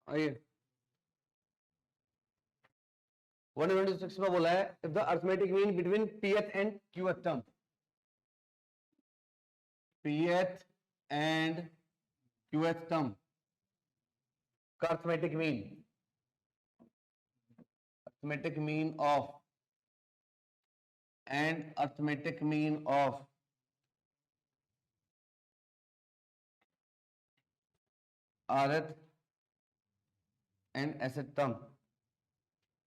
आइए 126 में बोला है if the arithmetic mean between pth and qth term, pth and qth term का arithmetic mean of and arithmetic mean of rth and sh term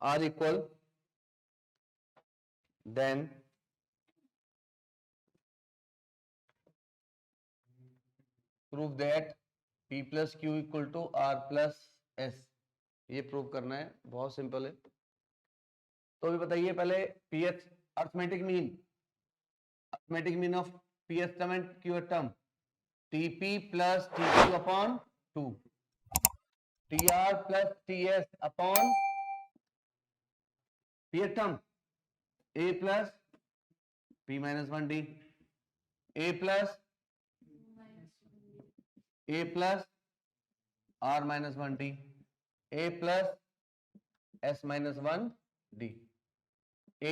are equal, then prove that p plus q equal to r plus s। ये prove करना है, बहुत simple है। तो अभी बताइए पहले ph arithmetic mean of pth term and qth term tp plus tq upon 2 tr plus ts upon pth term a plus p minus 1d a plus r minus 1d a plus s minus 1d a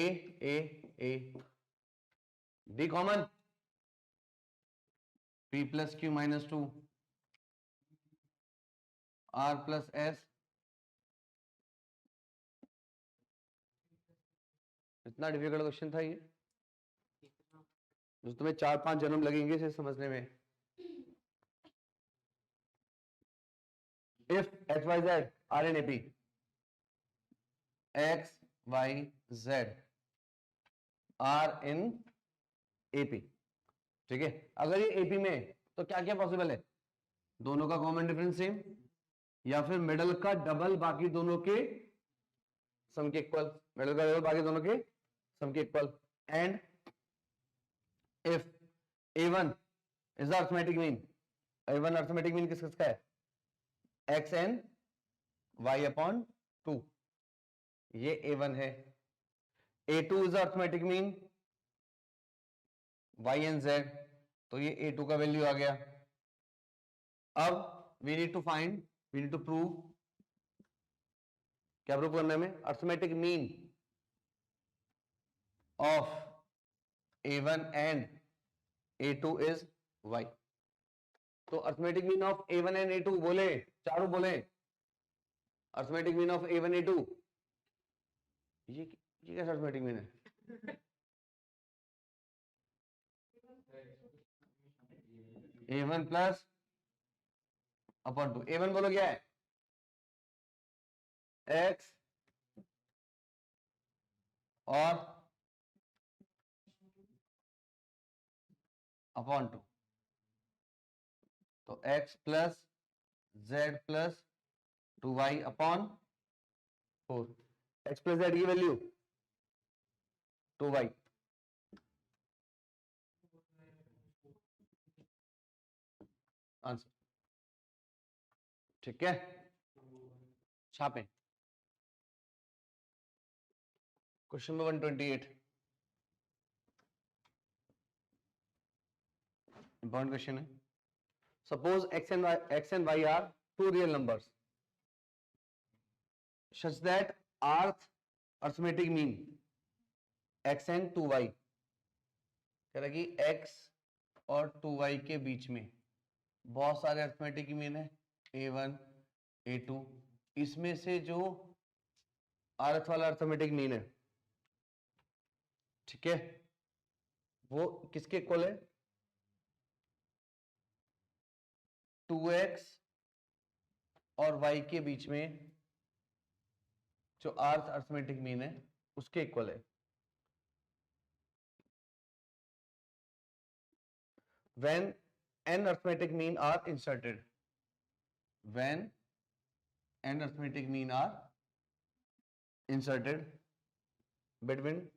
d common p plus q minus 2 r plus s। इतना difficult question था ये, जो तुम्हें 4-5 जन्म लगेंगे इसे समझने में। If x y z are in AP, x y z are in AP, ठीक है। अगर ये AP में तो क्या क्या पॉसिबल है, दोनों का कॉमन डिफरेंस सेम, या फिर मिडल का डबल बाकी दोनों के सम के इक्वल, मिडल का डबल बाकी दोनों के सम के equal. And if a1 is the arithmetic mean, a1 arithmetic mean किस किसका है, x एन y अपॉन 2, ये a1 है। a2 is the arithmetic mean y and z, तो ये a2 का वैल्यू आ गया। अब वी नीड टू प्रूव, क्या प्रूव करना है हमें, arithmetic mean of a1 and a2 is y। तो arithmetic mean of a1 and a2 बोले, चारों बोले, arithmetic mean of a1 a2, ये कैसा अर्थमेटिक मीन है, a1 प्लस अपॉन 2, a1 बोलो क्या है, x और अपॉन 2, तो x plus z plus 2y upon 4, x plus z की वैल्यू 2y, आंसर, ठीक है। छापें क्वेश्चन नंबर 128, इंपॉर्टेंट क्वेश्चन है। Suppose x and y are two real numbers such that arithmetic mean x and 2y, कह रहा कि x और 2y के बीच में बहुत सारे अर्थमेटिक मीन है, a1 a2, इसमें से जो rth वाला अर्थमेटिक मीन है, ठीक है, वो किसके इक्वल है, 2x और y के बीच में जो rth अर्थमेटिक मीन है उसके इक्वल है। When n arithmetic mean are inserted, when n arithmetic mean are inserted between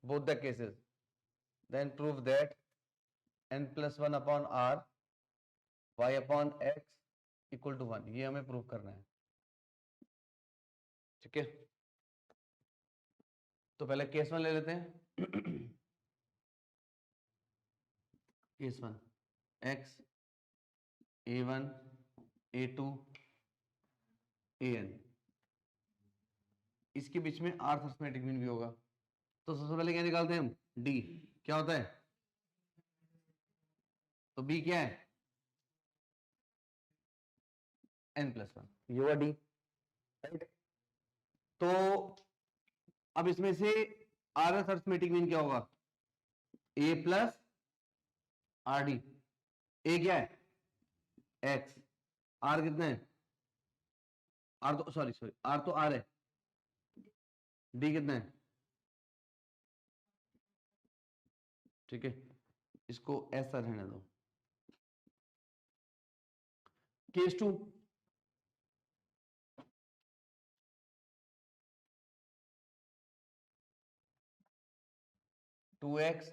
both the cases, then prove that n plus 1 upon r y upon x equal to 1, ये हमें prove करना है, ठीक है। तो पहले केस 1 ले लेते हैं। Case 1 x A1 A2 AN, इसके बीच में आर्थ अरिथमेटिक मीन भी होगा। तो सबसे पहले क्या निकालते हैं हम, डी क्या होता है, तो बी क्या है n+1, ये हुआ डी, राइट। तो अब इसमें से आर्थ अरिथमेटिक मीन क्या होगा, a प्लस आर डी। ए क्या है x, आर कितना है, आर तो सॉरी आर तो आर है, डी कितना है, ठीक है, इसको ऐसा रहने दो। केस 2, टू एक्स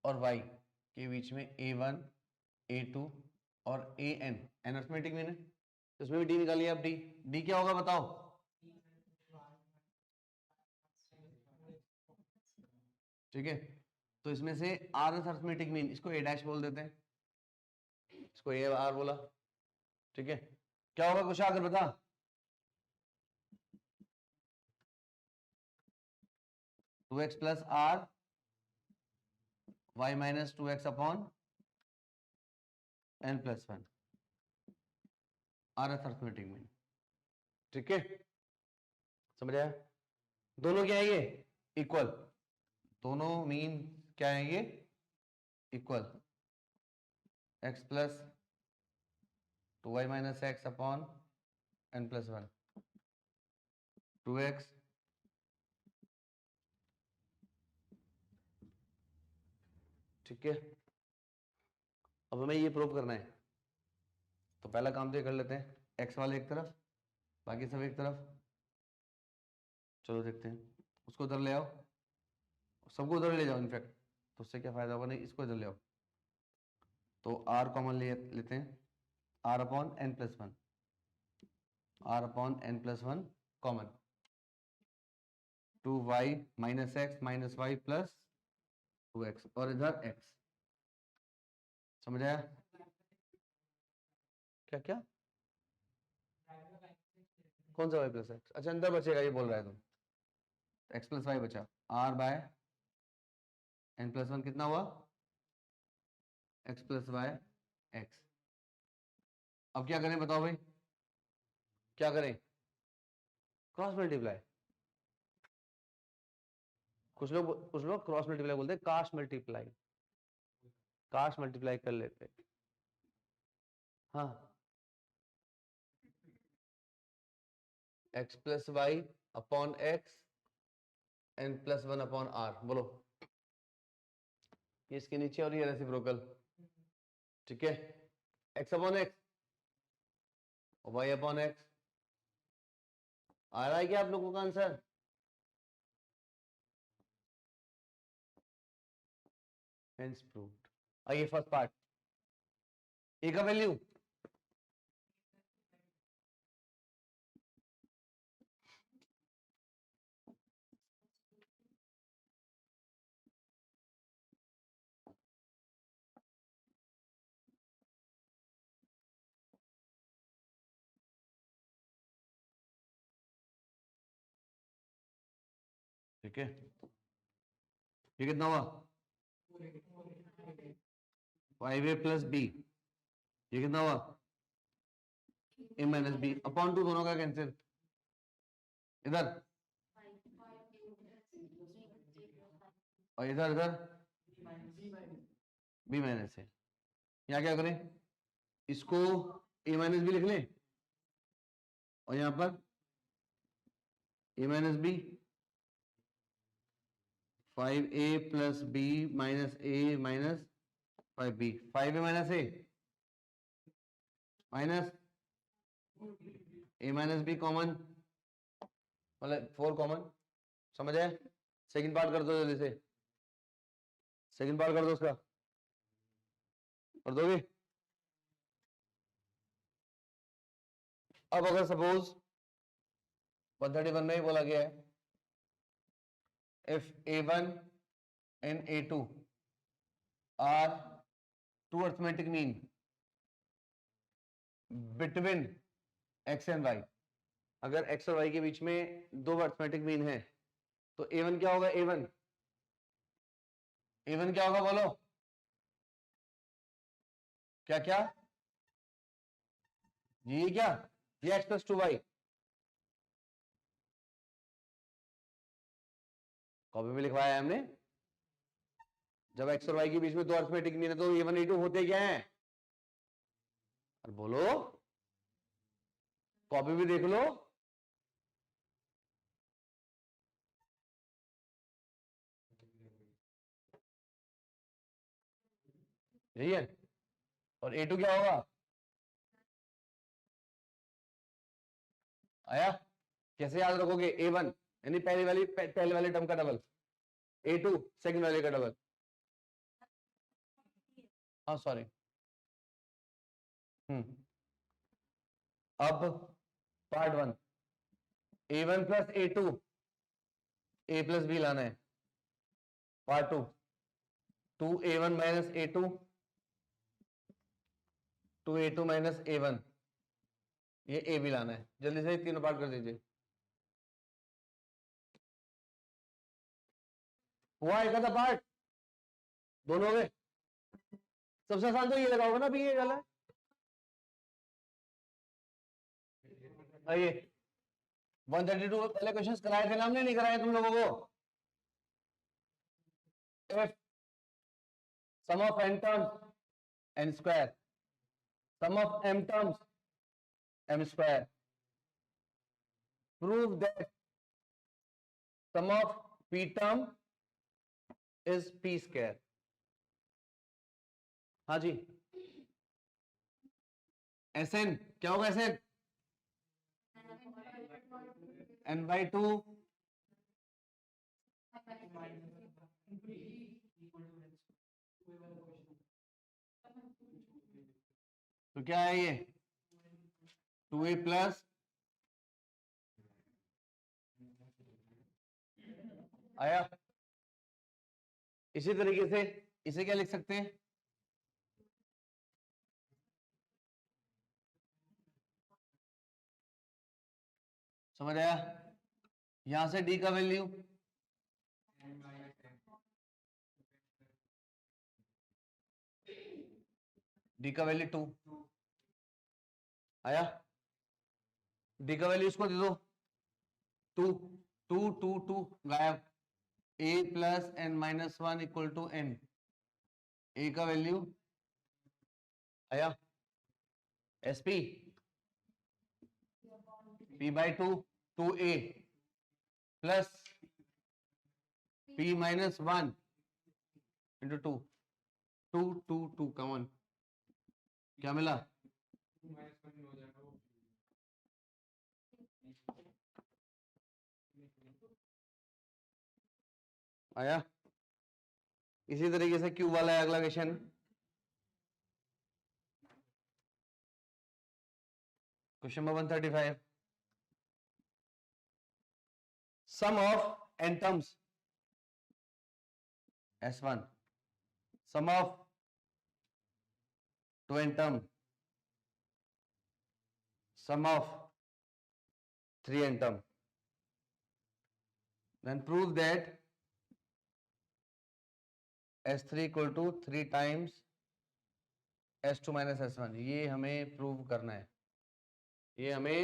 और y के बीच में A1 A2 और AN, एन अरिथमेटिक मीन है, तो इसमें भी डी निकालिए आप। डी डी क्या होगा बताओ, ठीक है। तो इसमें से आर अरिथमेटिक मीन, इसको ए डैश बोल देते हैं, इसको ए आर बोला, ठीक है। क्या होगा कुछ आकर बता, two x plus r y minus 2x upon n+1, r arithmetic mean, ठीक है, समझ आया। दोनों क्या है ये इक्वल, दोनों मीन क्या है ये equal, x plus 2y minus x upon n+1, 2x ठीक है। अब हमें ये प्रूव करना है, तो पहला काम तो ये कर लेते हैं, x वाले एक तरफ बाकी सब एक तरफ, चलो देखते हैं। उसको उधर ले आओ, सबको उधर ले जाओ इनफैक्ट, तो उससे क्या फायदा होगा, नहीं इसको इधर ले आओ। तो r कॉमन लेते हैं, r upon n+1, r upon n+1 common, 2y minus x minus y plus 2x और इधर x, समझ आया क्या क्या, कौन सा y प्लस एक्स, अच्छा अंदर बचेगा ये बोल रहा है तुम, x प्लस वाई बचा, r बाय n+1 कितना हुआ x प्लस वाई एक्स। अब क्या करें बताओ भाई, क्या करें, क्रॉस मल्टीप्लाई, कुछ लोग क्रॉस मल्टीप्लाई बोलते हैं, काश मल्टीप्लाई कर लेते, हाँ, x plus y upon x n+1 upon r, बोलो ये इसके नीचे और ये रेसिप्रोकल, ठीक है, x अपॉन एक्स और y अपॉन एक्स। आ रहा है क्या आप लोगों का आंसर, हेंस प्रूव्ड। आइए फर्स्ट पार्ट, ए का वैल्यू ठीक है, ये कितना हुआ 5a प्लस बी, ये कितना हुआ a माइनस बी अपॉन 2, दोनों का कैंसिल, इधर और इधर इधर बी माइनस है। यहाँ क्या करें, इसको a माइनस बी लिख लें और यहाँ पर a minus b, 5a plus b minus a minus 5b, 5a minus a minus a minus b common, मतलब 4 कॉमन, समझ आए। सेकंड पार्ट कर दो जल्दी से, सेकंड पार्ट कर दो उसका, कर दोगे। अब अगर सपोज 131 में ही बोला गया है if a1 and a2 are two arithmetic mean between x and y. अगर एक्स और वाई के बीच में दो अर्थमेटिक मीन है तो A1 क्या होगा? A1 क्या होगा बोलो? क्या क्या? ये क्या? ये x प्लस 2y। कॉपी में लिखवाया है हमने। जब x और y के बीच में दो अर्थमेटिक मीन है तो A1 A2 होते क्या है? और बोलो, कॉपी भी देख लो। यही है। और A2 क्या होगा? आया? कैसे याद रखोगे? A1 यानी पहले वाले टर्म का डबल, A2 सेकंड वाले का डबल। हाँ सॉरी। अब part 1, A1 plus A2 A plus B लाना है। Part 2, 2A1 minus A2 2A2 minus A1, ये A भी लाना है। जल्दी से तीनों पार्ट कर दीजिए। हुआ एक आधा पार्ट? दोनों हो गए? सबसे आसान तो ये लगाओगे ना, भी ये गला है। आइए 132 पहले क्वेश्चंस कराए थे ना हमने, नहीं कराए तुम लोगों को? if sum of n terms n square, sum of m terms m square, prove that sum of p term is p square। हाँ जी, Sn क्या होगा? Sn n/2 तो क्या है ये? 2a प्लस आया। इसी तरीके से इसे क्या लिख सकते हैं? समझ आया? यहां से d का वैल्यू d का वैल्यू 2 आया। d का वैल्यू इसको दे दो 2 2 2 2 गायब। a plus n minus 1 equal to n। a का वैल्यू आया sp p/2 2a plus p minus 1 into 2 2 2 2 common क्या मिला? आया। इसी तरीके से क्यूब वाला है अगला question. Question number 135, sum of n terms S1, sum of 2n term, sum of 3n term, then prove that S3 equal to 3 times S2 minus S1। ये हमें प्रूव करना है, ये हमें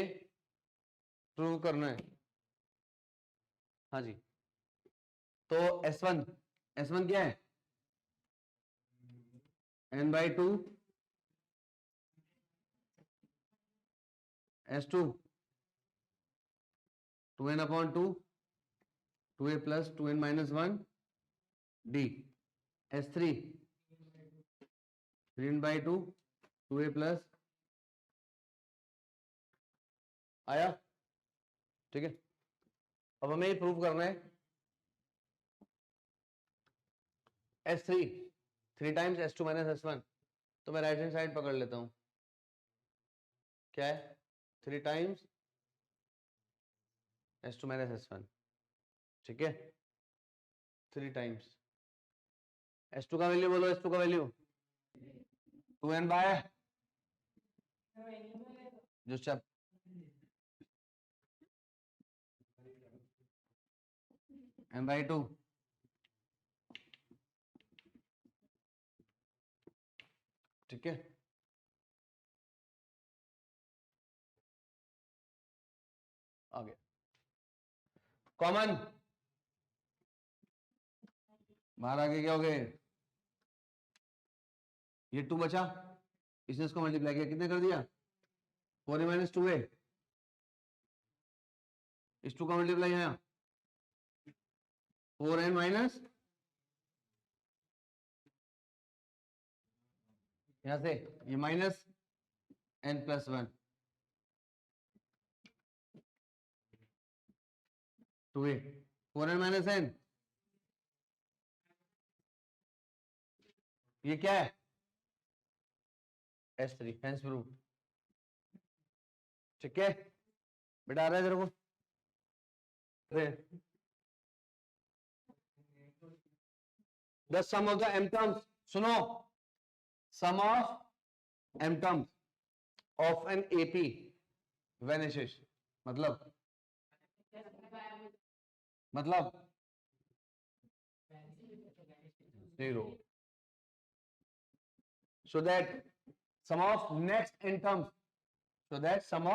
प्रूव करना है। हाँ जी, तो S1 क्या है? n/2 S2 2n/2 2a plus 2n minus 1 d S3 3n/2 2a plus आया। ठीक है, अब हमें ये प्रूव करना है S3 3 times S2 minus S1। तो मैं राइट हैंड साइड पकड़ लेता हूं। क्या है? 3 टाइम्स S2 माइनस S1। ठीक है, 3 टाइम्स S2 का वैल्यू बोलो। S2 का वैल्यू 2n बाय जो स्टेप n/2 ठीक है। आगे कॉमन बाहर आगे क्या हो गए, ये 2 बचा, इसने इसको मल्टीप्लाई किया, कितने कर दिया 4a - 2a, इस 2 का मल्टीप्लाई है 4n माइनस यहां से ये minus n+1 2a 4n minus n, ये क्या है S3 हेंस प्रूव ठीक है बेटा, आ रहा है तेरे को the sum of the m terms, सुनो sum of m terms of an AP vanishes, मतलब zero, so that sum of next n terms, so that sum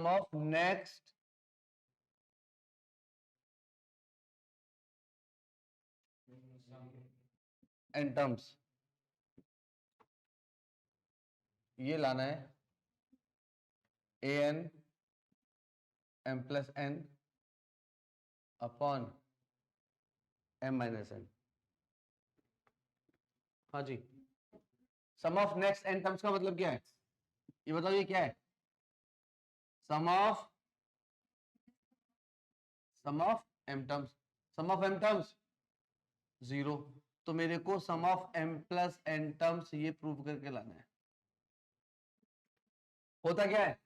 of next n terms, ये लाना है an m+n अपॉन m-n। हाँ जी, sum of next n terms का मतलब क्या है, ये बताओ ये क्या है, sum of m terms, sum of m terms 0, तो मेरे को सम ऑफ m+n टर्म्स ये प्रूव करके लाना है। होता क्या है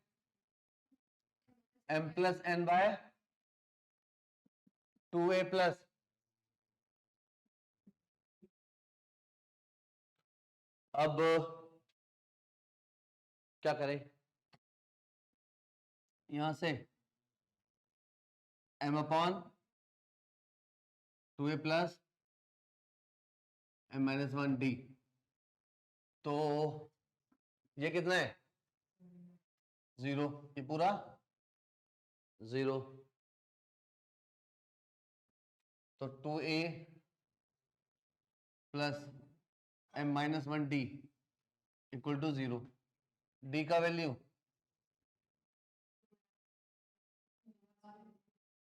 m+n/2a प्लस, अब क्या करें, यहां से m/2a प्लस m-1d, तो ये कितना है 0, ये पूरा 0, तो 2a plus m-1d equal to 0, d का वैल्यू,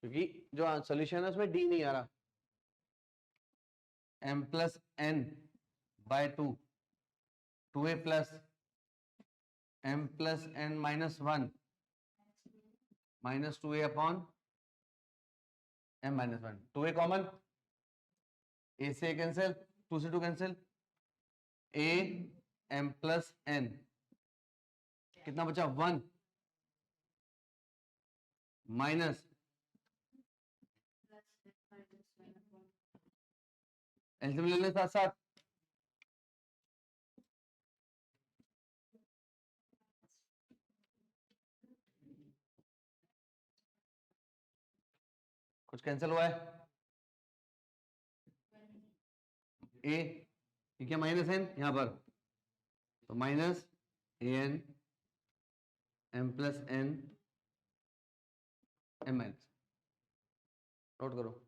क्योंकि जो सॉल्यूशन है उसमें d नहीं आ रहा, m+n/2 2a plus m+n-1 minus 2a upon m-1, 2a common, a से कैंसिल, 2 से 2 कैंसिल, a m+n कितना बचा 1 माइनस एलसीएम ले लें साथ साथ, कुछ कैंसिल हुआ है, a क्या माइनस n यहां पर, तो minus an m+n m, note करो,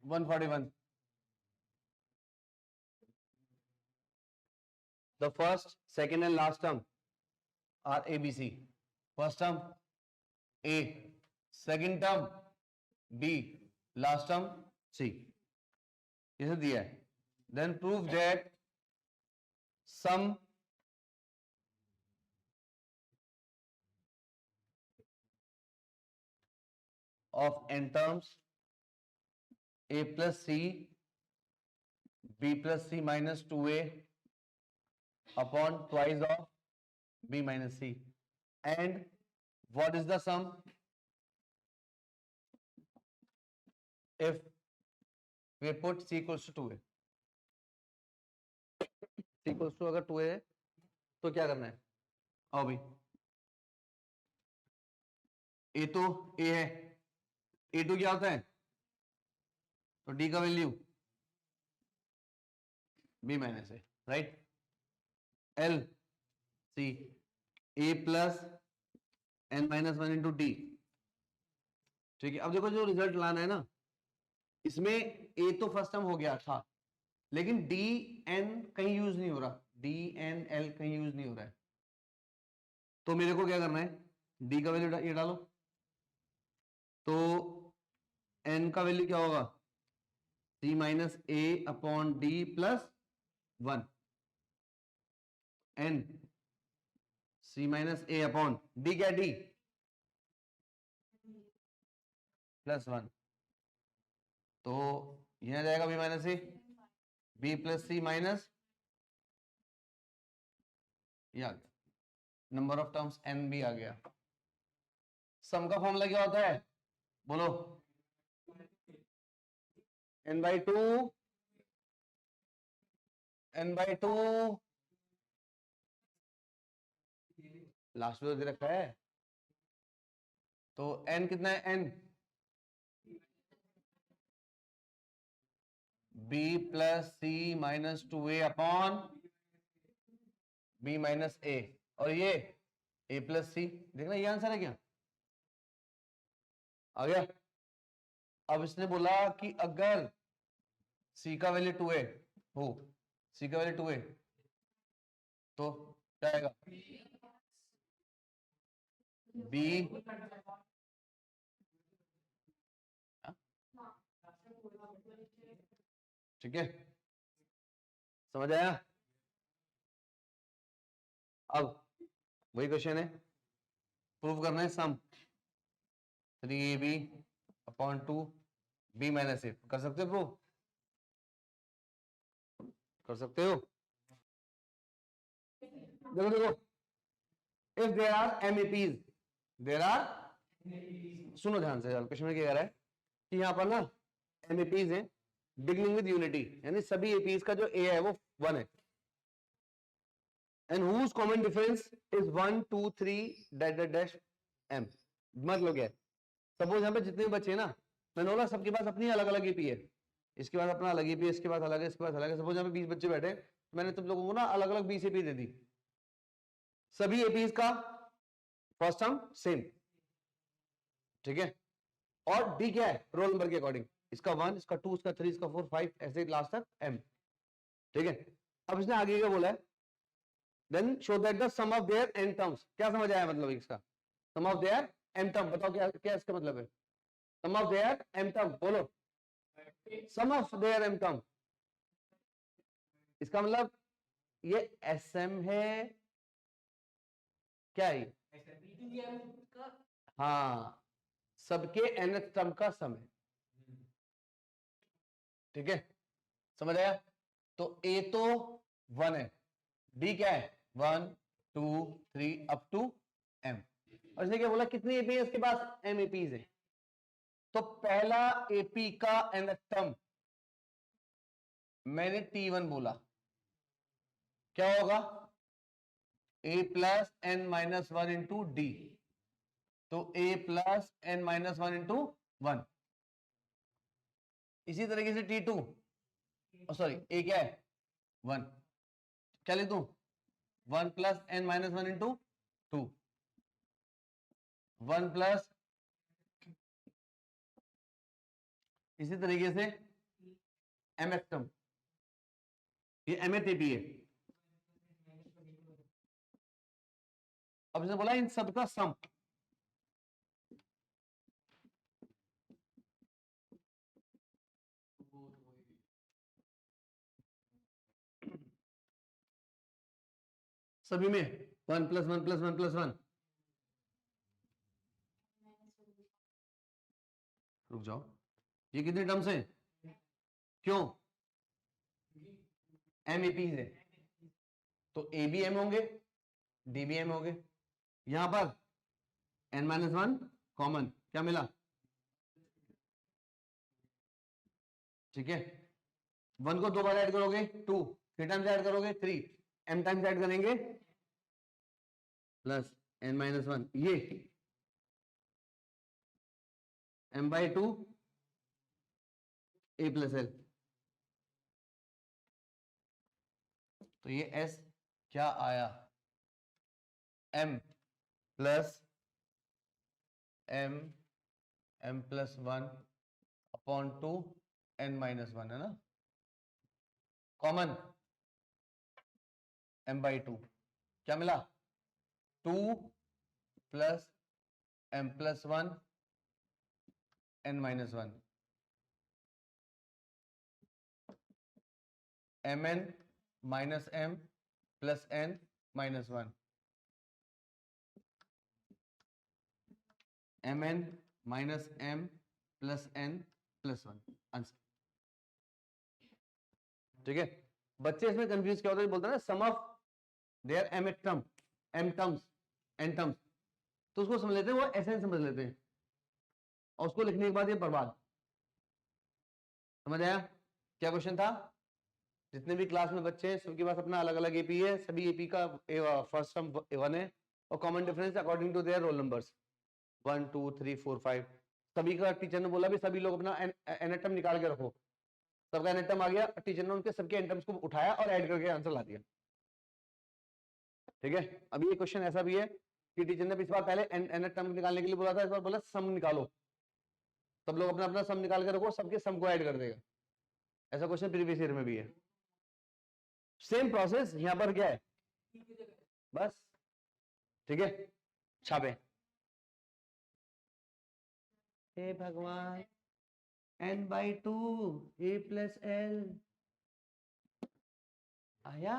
one 141, the first second and last term are ABC, first term A, second term B, last term C, इसे दिया है, then prove that sum of n terms a plus c b plus c minus 2a upon twice of b minus c, and what is the sum if we put c equals to 2a? c equals to अगर 2a है तो क्या करना है? आओ भाई, a तो a है, a2 क्या होता है? तो d का value b minus A, right? l c a plus n minus 1 into D, ठीक है? अब देखो जो रिजल्ट लाना है ना, इसमें a तो फर्स्ट टर्म हो गया था, लेकिन डी एन कहीं यूज नहीं हो रहा, डी एन एल कहीं यूज नहीं हो रहा है, तो मेरे को क्या करना है? डी का वैल्यू ये डालो, तो एन का वैल्यू क्या होगा? C minus a upon d plus 1, n c minus a upon d, क्या डी प्लस 1, तो यहां जाएगा b minus c, b plus c minus, number of terms n भी आ गया। सम का फॉर्मूला क्या होता है? बोलो, n by two, n by two, last में तो दे रखा है, तो n कितना है? n b plus c minus 2a upon b minus a, और ये a प्लस सी, देखना ये आंसर है क्या? आ गया? अब इसने बोला कि अगर c का वैल्यू 2a हो, c का वैल्यू 2a, तो क्या आएगा? b, ठीक है, समझ आया? अब वही क्वेश्चन है, प्रूव करना है sum 3ab upon 2 b minus a, कर सकते हो? प्रूव कर सकते हो? देखो देखो, if there are m APs, there are, सुनो ध्यान से, क्वेश्चन में क्या कह रहा है कि यहाँ पर ना एमएपीज हैं बिगनिंग विद यूनिटी, यानी सभी एपीज का जो ए है वो 1 है, and whose common difference is 1 2 3 dash dash dash m। मतलब क्या है? सपोज यहाँ पे जितने भी बच्चे हैं ना, मैंने बोला सबके पास अपनी अलग अलग एपी है, इसके पास अपना अलग एपी है, इसके पास अलग है, इसके पास अलग है। सपोज यहाँ पे 20 बच्चे बैठे, मैंने तुम लोगों को ना अलग अलग 20 एपी दे दी, सभी एपीज का फर्स्ट टर्म सेम, ठीक है? और डी क्या है? रोल नंबर के अकॉर्डिंग, इसका 1, इसका 2, इसका 3, इसका 4, 5, ऐसे लास्ट तक m, ठीक है? अब इसने आगे क्या बोला है? Then show that the sum of their n terms, क्या समझ आया मतलब इसका? Sum of there m term, बताओ क्या क्या इसका मतलब है? Sum of there m term, बोलो, sum of there m term, इसका मतलब ये sm है, क्या है? हाँ, सबके nth टर्म का सम है, ठीक है? समझ आया? तो a तो 1 है, d क्या है? 1 2 3 अप टू m, और इसने क्या बोला? कितनी एपी है इसके पास? m एपीज है, तो पहला एपी का nth टर्म मैंने t1 बोला, क्या होगा? a plus n minus 1 into D, तो a plus n minus 1 into 1। इसी तरीके से t2, सॉरी a क्या है? 1, क्या लिख दूं? 1 plus n minus 1 into 2, 1 plus, इसी तरीके से mth टर्म, ये mth एपी है। अब इसने बोला इन सबका सम, सभी में 1 प्लस 1 प्लस 1 प्लस 1, रुक जाओ, ये कितने टर्म्स हैं? क्यों? एम ए पी है, तो ए बी एम होंगे, डी बी एम होंगे। यहां पर n-1 कॉमन, क्या मिला? ठीक है, 1 को 2 बार ऐड करोगे 2, 3 टाइम्स ऐड करोगे 3, m टाइम्स ऐड करेंगे प्लस n-1, ये m/2 a प्लस एल। तो ये s क्या आया? m plus m plus 1 upon 2 n-1 है ना, कॉमन m/2, क्या मिला? 2 plus m plus 1 n-1, mn minus m plus n-1, mn minus m plus n+1 answer. ठीक है, बच्चे इसमें कंफ्यूज क्या होता है, बोलते हैं ना sum of there m terms n terms, तो उसको समझ लेते हैं, वो ऐसे समझ लेते हैं, और उसको लिखने के बाद ये बर्बाद। समझ आया क्या क्वेश्चन था? जितने भी क्लास में बच्चे हैं सबके पास अपना अलग अलग एपी है, सभी एपी का फर्स्ट टर्म 1 है, और common difference according to their roll numbers 1 2 3 4 5, सभी का टीचर ने बोला भी सभी लोग अपना एन निकाल के रखो, सबका एन आ गया, टीचर ने उनके सबके एन को उठाया और ऐड करके आंसर ला दिया। ठीक है, अभी ये क्वेश्चन ऐसा भी है कि टीचर ने इस बार पहले एन निकालने के लिए बोला था, इस बार बोला सम निकालो, सब लोग अपना अपना सम निकाल के रखो, सबके सम को ऐड कर देगा। ऐसा क्वेश्चन प्रीवियस ईयर में भी है, सेम प्रोसेस यहां पर क्या है बस। ठीक है, छापे। हे भगवान, n/2 a प्लस l आया।